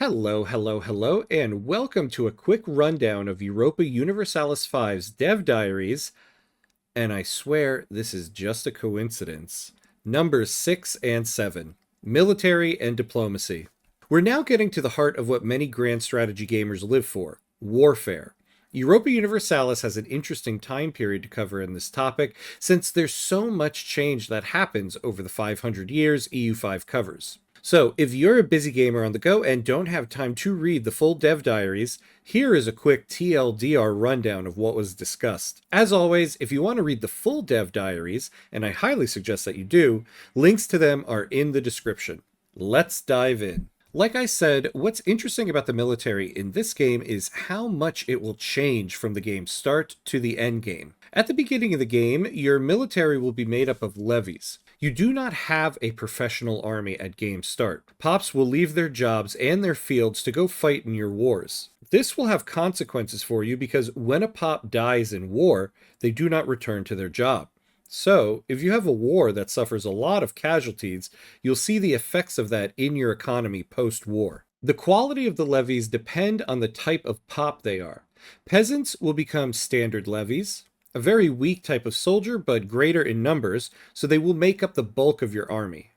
Hello, hello, hello, and welcome to a quick rundown of Europa Universalis 5's Dev Diaries, and I swear this is just a coincidence. Numbers 6 and 7, Military and Diplomacy. We're now getting to the heart of what many grand strategy gamers live for, warfare. Europa Universalis has an interesting time period to cover in this topic, since there's so much change that happens over the 500 years EU5 covers. So, if you're a busy gamer on the go and don't have time to read the full Dev Diaries, here is a quick TLDR rundown of what was discussed. As always, if you want to read the full Dev Diaries, and I highly suggest that you do, links to them are in the description. Let's dive in. Like I said, what's interesting about the military in this game is how much it will change from the game's start to the end game. At the beginning of the game, your military will be made up of levies. You do not have a professional army at game start. Pops will leave their jobs and their fields to go fight in your wars. This will have consequences for you because when a pop dies in war, they do not return to their job. So, if you have a war that suffers a lot of casualties, you'll see the effects of that in your economy post-war. The quality of the levies depend on the type of pop they are. Peasants will become standard levies, a very weak type of soldier but greater in numbers, so they will make up the bulk of your army.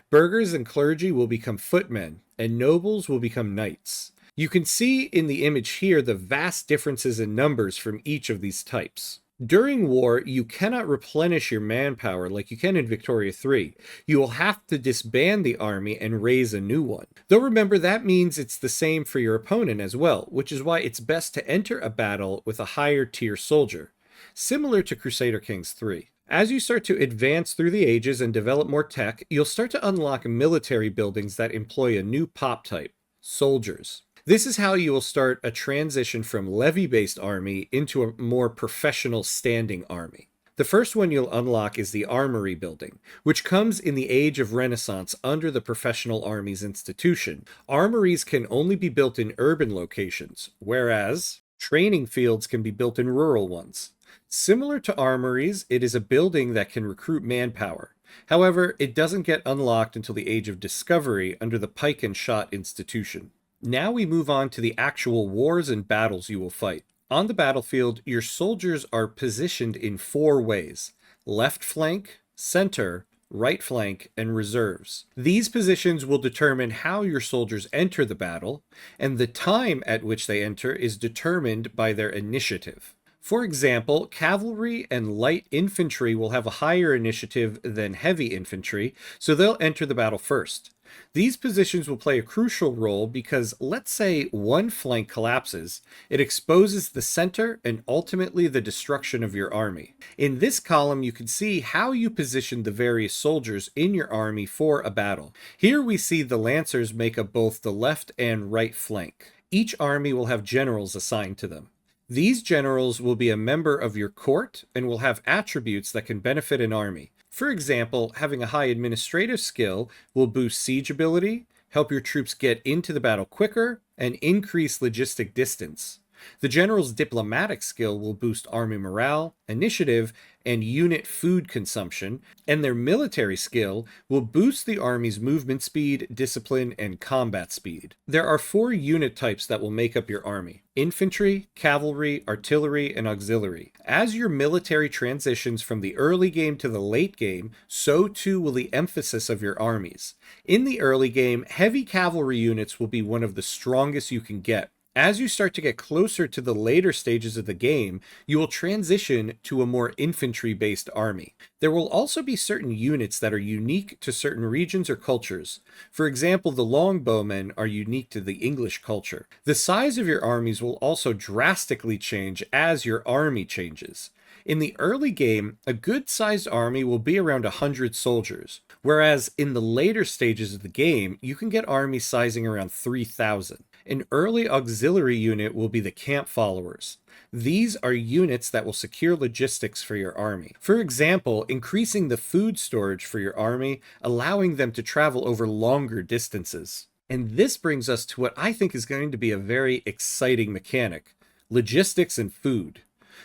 Burghers and clergy will become footmen, and nobles will become knights. You can see in the image here the vast differences in numbers from each of these types. During war, you cannot replenish your manpower like you can in Victoria 3. You will have to disband the army and raise a new one. Though remember, that means it's the same for your opponent as well, which is why it's best to enter a battle with a higher tier soldier, similar to Crusader Kings 3. As you start to advance through the ages and develop more tech, you'll start to unlock military buildings that employ a new pop type, soldiers. This is how you will start a transition from levy-based army into a more professional standing army. The first one you'll unlock is the armory building, which comes in the Age of Renaissance under the Professional Armies institution. Armories can only be built in urban locations, whereas training fields can be built in rural ones. Similar to armories, it is a building that can recruit manpower. However, it doesn't get unlocked until the Age of Discovery under the Pike and Shot institution. Now we move on to the actual wars and battles you will fight. On the battlefield, your soldiers are positioned in 4 ways: left flank, center, right flank, and reserves. These positions will determine how your soldiers enter the battle, and the time at which they enter is determined by their initiative. For example, cavalry and light infantry will have a higher initiative than heavy infantry, so they'll enter the battle first. These positions will play a crucial role because, let's say, one flank collapses, it exposes the center and ultimately the destruction of your army. In this column, you can see how you position the various soldiers in your army for a battle. Here we see the lancers make up both the left and right flank. Each army will have generals assigned to them. These generals will be a member of your court and will have attributes that can benefit an army. For example, having a high administrative skill will boost siege ability, help your troops get into the battle quicker, and increase logistic distance. The general's diplomatic skill will boost army morale, initiative, and unit food consumption, and their military skill will boost the army's movement speed, discipline, and combat speed. There are 4 unit types that will make up your army: infantry, cavalry, artillery, and auxiliary. As your military transitions from the early game to the late game, so too will the emphasis of your armies. In the early game, heavy cavalry units will be one of the strongest you can get. As you start to get closer to the later stages of the game, you will transition to a more infantry-based army. There will also be certain units that are unique to certain regions or cultures. For example, the longbowmen are unique to the English culture. The size of your armies will also drastically change as your army changes. In the early game, a good-sized army will be around 100 soldiers, whereas in the later stages of the game, you can get armies sizing around 3,000. An early auxiliary unit will be the camp followers. These are units that will secure logistics for your army. For example, increasing the food storage for your army, allowing them to travel over longer distances. And this brings us to what I think is going to be a very exciting mechanic: logistics and food.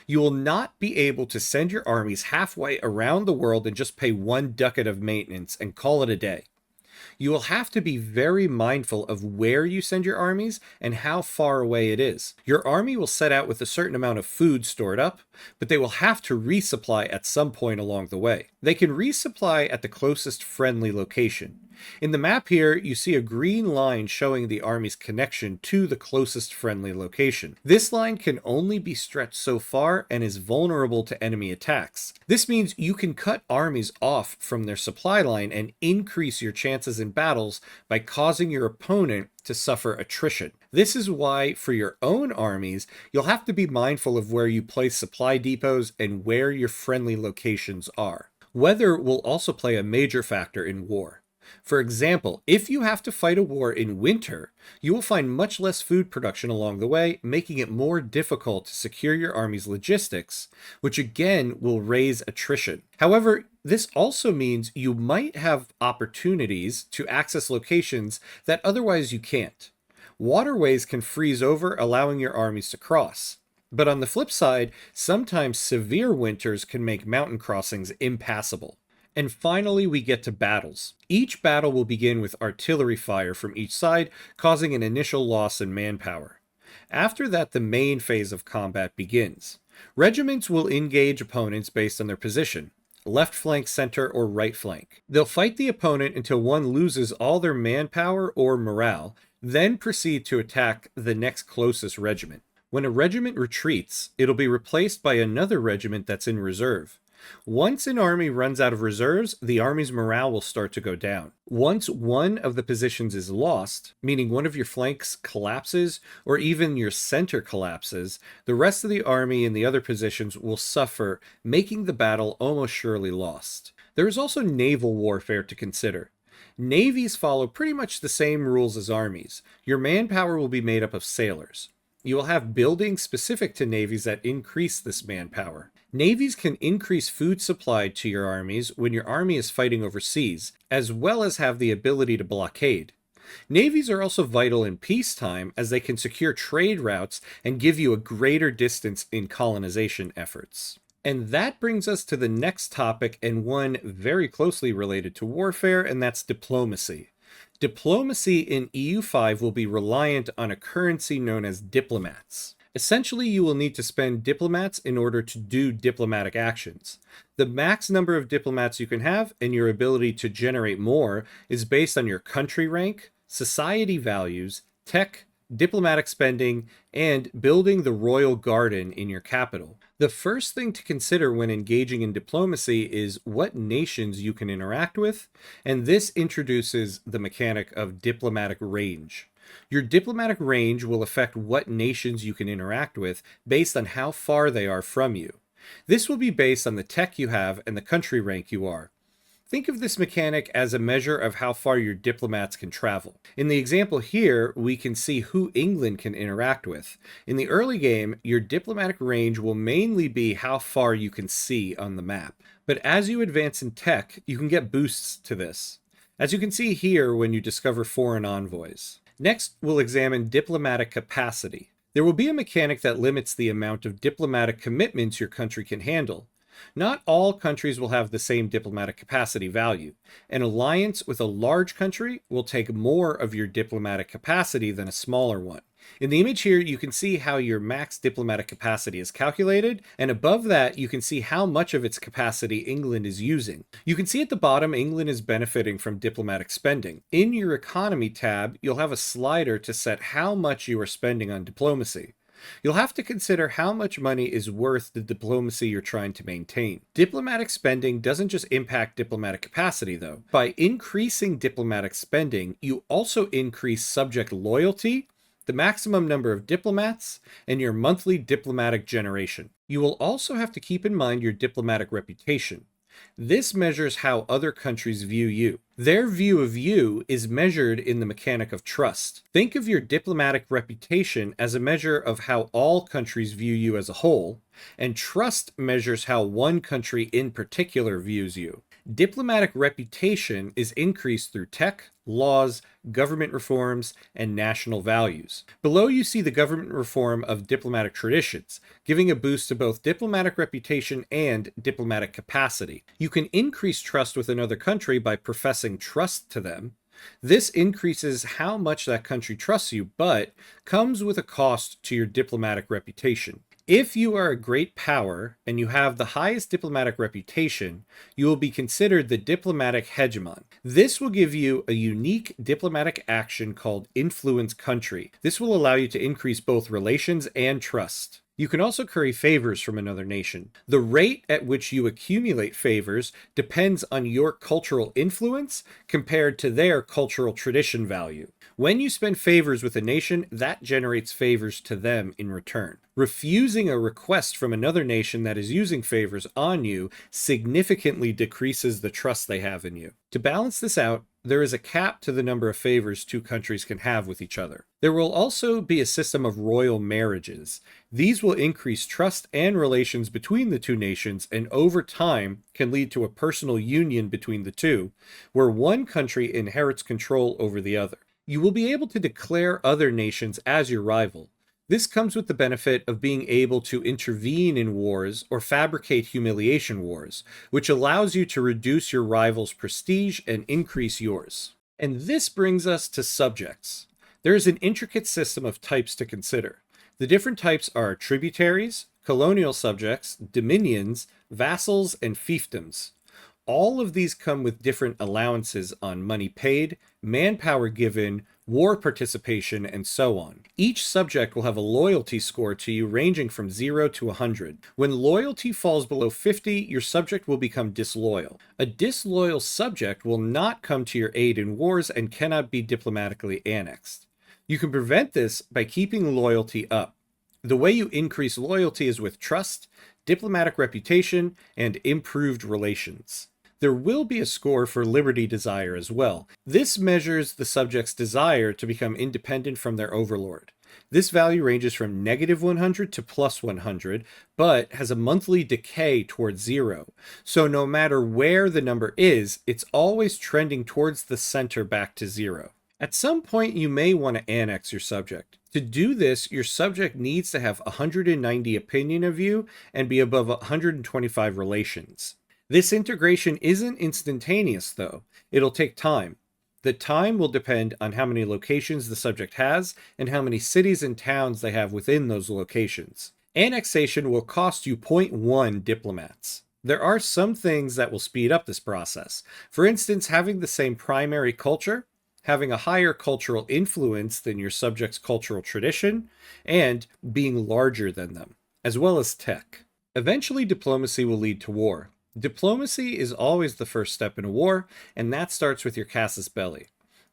You will not be able to send your armies halfway around the world and just pay 1 ducat of maintenance and call it a day. You will have to be very mindful of where you send your armies and how far away it is. Your army will set out with a certain amount of food stored up, but they will have to resupply at some point along the way. They can resupply at the closest friendly location. In the map here, you see a green line showing the army's connection to the closest friendly location. This line can only be stretched so far and is vulnerable to enemy attacks. This means you can cut armies off from their supply line and increase your chances in battles by causing your opponent to suffer attrition. This is why, for your own armies, you'll have to be mindful of where you place supply depots and where your friendly locations are. Weather will also play a major factor in war. For example, if you have to fight a war in winter, you will find much less food production along the way, making it more difficult to secure your army's logistics, which again will raise attrition. However, this also means you might have opportunities to access locations that otherwise you can't. Waterways can freeze over, allowing your armies to cross. But on the flip side, sometimes severe winters can make mountain crossings impassable. And finally, we get to battles. Each battle will begin with artillery fire from each side, causing an initial loss in manpower. After that, the main phase of combat begins. Regiments will engage opponents based on their position, left flank, center, or right flank. They'll fight the opponent until one loses all their manpower or morale, then proceed to attack the next closest regiment. When a regiment retreats, it'll be replaced by another regiment that's in reserve. Once an army runs out of reserves, the army's morale will start to go down. Once one of the positions is lost, meaning one of your flanks collapses or even your center collapses, the rest of the army in the other positions will suffer, making the battle almost surely lost. There is also naval warfare to consider. Navies follow pretty much the same rules as armies. Your manpower will be made up of sailors. You will have buildings specific to navies that increase this manpower. Navies can increase food supply to your armies when your army is fighting overseas, as well as have the ability to blockade. Navies are also vital in peacetime as they can secure trade routes and give you a greater distance in colonization efforts. And that brings us to the next topic, and one very closely related to warfare, and that's diplomacy. Diplomacy in EU5 will be reliant on a currency known as diplomats. Essentially, you will need to spend diplomats in order to do diplomatic actions. The max number of diplomats you can have and your ability to generate more is based on your country rank, society values, tech, diplomatic spending, and building the royal garden in your capital. The first thing to consider when engaging in diplomacy is what nations you can interact with, and this introduces the mechanic of diplomatic range. Your diplomatic range will affect what nations you can interact with based on how far they are from you. This will be based on the tech you have and the country rank you are. Think of this mechanic as a measure of how far your diplomats can travel. In the example here, we can see who England can interact with. In the early game, your diplomatic range will mainly be how far you can see on the map. But as you advance in tech, you can get boosts to this, as you can see here when you discover foreign envoys. Next, we'll examine diplomatic capacity. There will be a mechanic that limits the amount of diplomatic commitments your country can handle. Not all countries will have the same diplomatic capacity value. An alliance with a large country will take more of your diplomatic capacity than a smaller one. In the image here, you can see how your max diplomatic capacity is calculated, and above that, you can see how much of its capacity England is using. You can see at the bottom, England is benefiting from diplomatic spending. In your economy tab, you'll have a slider to set how much you are spending on diplomacy. You'll have to consider how much money is worth the diplomacy you're trying to maintain. Diplomatic spending doesn't just impact diplomatic capacity, though. By increasing diplomatic spending, you also increase subject loyalty, the maximum number of diplomats, and your monthly diplomatic generation. You will also have to keep in mind your diplomatic reputation. This measures how other countries view you. Their view of you is measured in the mechanic of trust. Think of your diplomatic reputation as a measure of how all countries view you as a whole, and trust measures how one country in particular views you. Diplomatic reputation is increased through tech, laws, government reforms, and national values. Below you see the government reform of diplomatic traditions, giving a boost to both diplomatic reputation and diplomatic capacity. You can increase trust with another country by professing trust to them. This increases how much that country trusts you, but comes with a cost to your diplomatic reputation. If you are a great power and you have the highest diplomatic reputation, you will be considered the diplomatic hegemon. This will give you a unique diplomatic action called influence country. This will allow you to increase both relations and trust. You can also curry favors from another nation. The rate at which you accumulate favors depends on your cultural influence compared to their cultural tradition value. When you spend favors with a nation, that generates favors to them in return. Refusing a request from another nation that is using favors on you significantly decreases the trust they have in you. To balance this out, there is a cap to the number of favors two countries can have with each other. There will also be a system of royal marriages. These will increase trust and relations between the two nations, and over time can lead to a personal union between the two, where one country inherits control over the other. You will be able to declare other nations as your rival. This comes with the benefit of being able to intervene in wars or fabricate humiliation wars, which allows you to reduce your rival's prestige and increase yours. And this brings us to subjects. There is an intricate system of types to consider. The different types are tributaries, colonial subjects, dominions, vassals, and fiefdoms. All of these come with different allowances on money paid, manpower given, war participation, and so on. Each subject will have a loyalty score to you ranging from 0 to 100. When loyalty falls below 50, your subject will become disloyal. A disloyal subject will not come to your aid in wars and cannot be diplomatically annexed. You can prevent this by keeping loyalty up. The way you increase loyalty is with trust, diplomatic reputation, and improved relations. There will be a score for liberty desire as well. This measures the subject's desire to become independent from their overlord. This value ranges from -100 to +100, but has a monthly decay towards 0. So no matter where the number is, it's always trending towards the center back to 0. At some point, you may want to annex your subject. To do this, your subject needs to have 190 opinion of you and be above 125 relations. This integration isn't instantaneous, though. It'll take time. The time will depend on how many locations the subject has and how many cities and towns they have within those locations. Annexation will cost you 0.1 diplomats. There are some things that will speed up this process. For instance, having the same primary culture, having a higher cultural influence than your subject's cultural tradition, and being larger than them, as well as tech. Eventually, diplomacy will lead to war. Diplomacy is always the first step in a war, and that starts with your casus belli.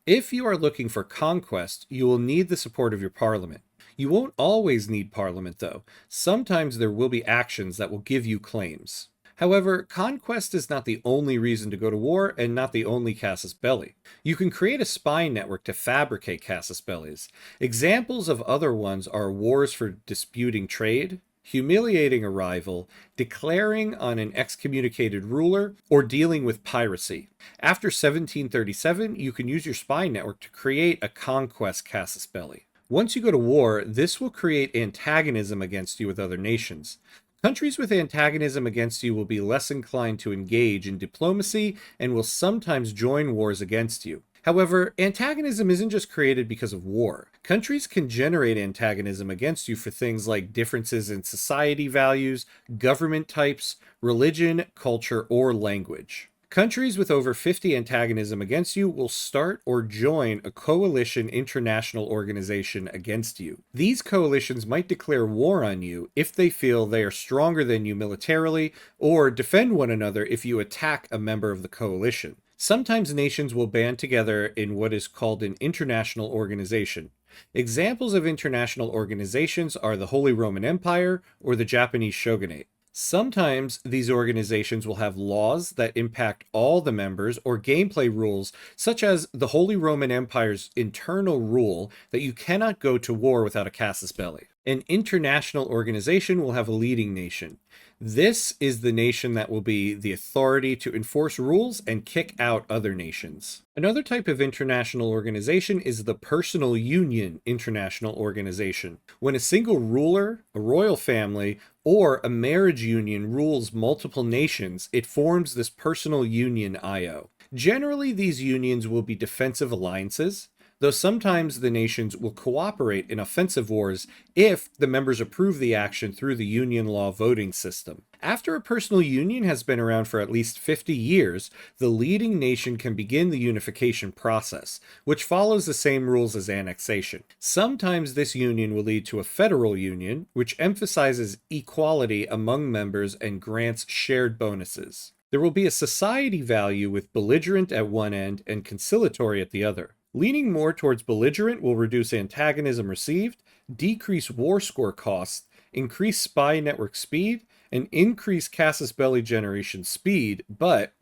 If you are looking for conquest, you will need the support of your parliament. You won't always need parliament, though. Sometimes there will be actions that will give you claims. However, conquest is not the only reason to go to war and not the only casus belli. You can create a spy network to fabricate casus bellis. Examples of other ones are wars for disputing trade, humiliating a rival, declaring on an excommunicated ruler, or dealing with piracy. After 1737, you can use your spy network to create a conquest casus belli. Once you go to war, this will create antagonism against you with other nations. Countries with antagonism against you will be less inclined to engage in diplomacy and will sometimes join wars against you. However, antagonism isn't just created because of war. Countries can generate antagonism against you for things like differences in society values, government types, religion, culture, or language. Countries with over 50 antagonism against you will start or join a coalition international organization against you. These coalitions might declare war on you if they feel they are stronger than you militarily, or defend one another if you attack a member of the coalition. Sometimes nations will band together in what is called an international organization. Examples of international organizations are the Holy Roman Empire or the Japanese Shogunate. Sometimes these organizations will have laws that impact all the members or gameplay rules, such as the Holy Roman Empire's internal rule that you cannot go to war without a casus belli. An international organization will have a leading nation. This is the nation that will be the authority to enforce rules and kick out other nations. Another type of international organization is the personal union international organization. When a single ruler, a royal family, or a marriage union rules multiple nations, it forms this personal union IO. Generally, these unions will be defensive alliances, though sometimes the nations will cooperate in offensive wars if the members approve the action through the union law voting system. After a personal union has been around for at least 50 years, the leading nation can begin the unification process, which follows the same rules as annexation. Sometimes this union will lead to a federal union, which emphasizes equality among members and grants shared bonuses. There will be a society value with belligerent at one end and conciliatory at the other. Leaning more towards belligerent will reduce antagonism received, decrease war score costs, increase spy network speed, and increase Casus belli generation speed, but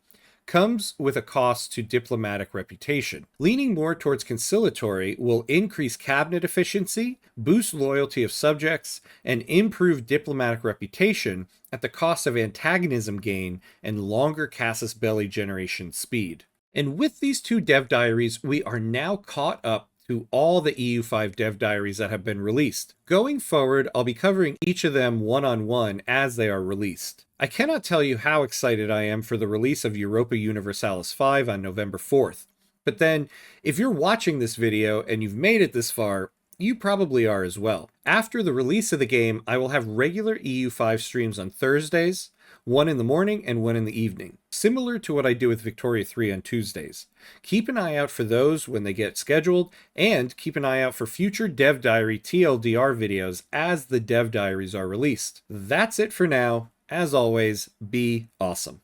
comes with a cost to diplomatic reputation. Leaning more towards conciliatory will increase cabinet efficiency, boost loyalty of subjects, and improve diplomatic reputation at the cost of antagonism gain and longer Casus belli generation speed. And with these two dev diaries, we are now caught up to all the EU5 dev diaries that have been released. Going forward, I'll be covering each of them one-on-one as they are released. I cannot tell you how excited I am for the release of Europa Universalis 5 on November 4th. But then, if you're watching this video and you've made it this far, you probably are as well. After the release of the game, I will have regular EU5 streams on Thursdays, one in the morning and one in the evening, similar to what I do with Victoria 3 on Tuesdays. Keep an eye out for those when they get scheduled, and keep an eye out for future Dev Diary TLDR videos as the Dev Diaries are released. That's it for now. As always, be awesome.